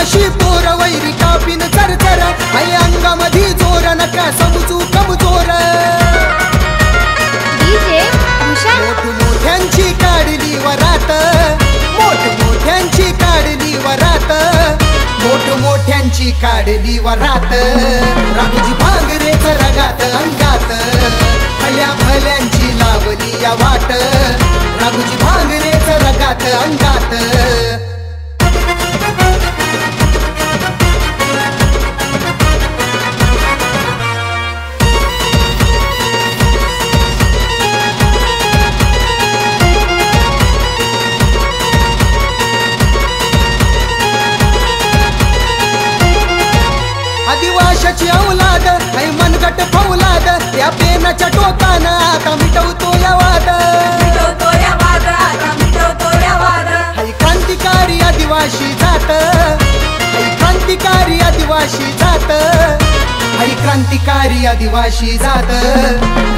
आदिवासी पोर वैरी कापीन चरचर आई अंगामधी जोर नका समजू कमजोर डीजे भूषण मोठमोठ्यांची काढली वरात मोठमोठ्यांची काढली वरात मोठमोठ्यांची काढली वरात राघोजी भांगरेच रगात अंगात भल्या भल्यांची लावली या वाट राघोजी भांगरेच रगात अंगात आदिवाशाची औलाद आई मनगट फौलाद त्या पेनाच्या टोकानं आता मिटवतो या वाद आई क्रांतिकारी आदिवासी जात आई क्रांतिकारी आदिवासी जात आई क्रांतिकारी आदिवासी जात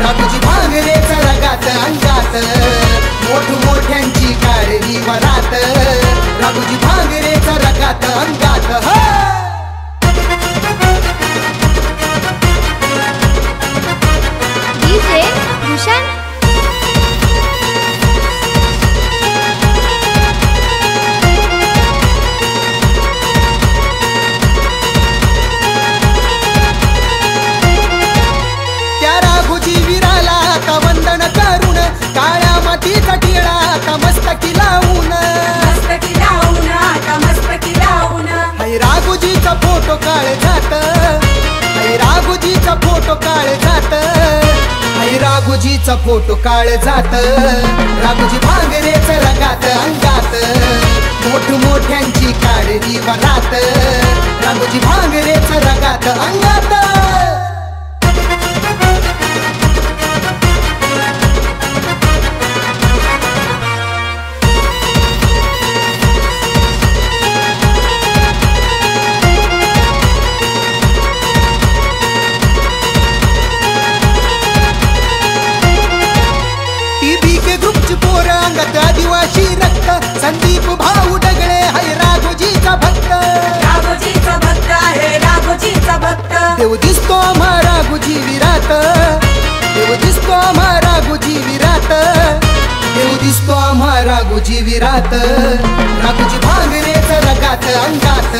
राघोजी भांगरेच रगात अंगात मोठमोठ्यांची काढली वरात राघोजी भांगरेच रगात अंगात डीजे भूषण त्या राघोजी वीराला आता वंदन करून काळ्या मातीचा टिळा आता मस्तकी लावून आई राघोजीचा फोटो काळ जात आई राघोजीचा फोटो काळ जात आई राघोजीचा फोटो काळ जात राघोजी भांगरेच रगात अंगात मोठमोठ्यांची काढली वरात राघोजी भांगरेच रगात अंगात आदिवासी रक्त संदीप भाऊ डगळे हाय राघोजीचा भक्त आहे राघोजीचा भक्त देव दिसतो आम्हा राघोजी विरात देव दिसतो आम्हा राघोजी विरात देव दिसतो आम्हा राघोजी विरात राघोजी भांगरेच रगात अंगात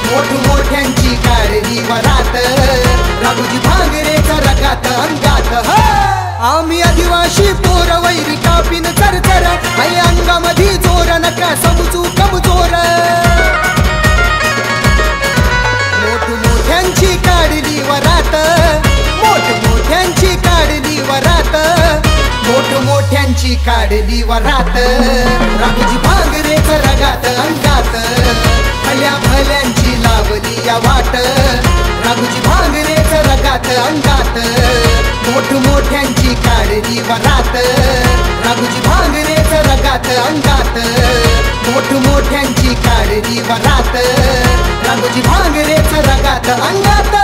मोठमोठ्यांची काढली वरात राघोजी भांगरेच रगात अंगात आम्ही आदिवासी पोर वैरी कापीन चरचर आई अंगामधी जोर नका समजू कमजोर मोठमोठ्यांची काढली वरात मोठमोठ्यांची काढली वरात मोठमोठ्यांची काढली वरात राघोजी भांगरेच रगात अंगात भल्या भल्यांची लावली या वाट राघोजी भांगरेच रगात अंगात मोठमोठ्यांची काढली वरात राघोजी भांगरेच रगात अंगात मोठमोठ्यांची काढली वरात राघोजी भांगरेच रगात अंगात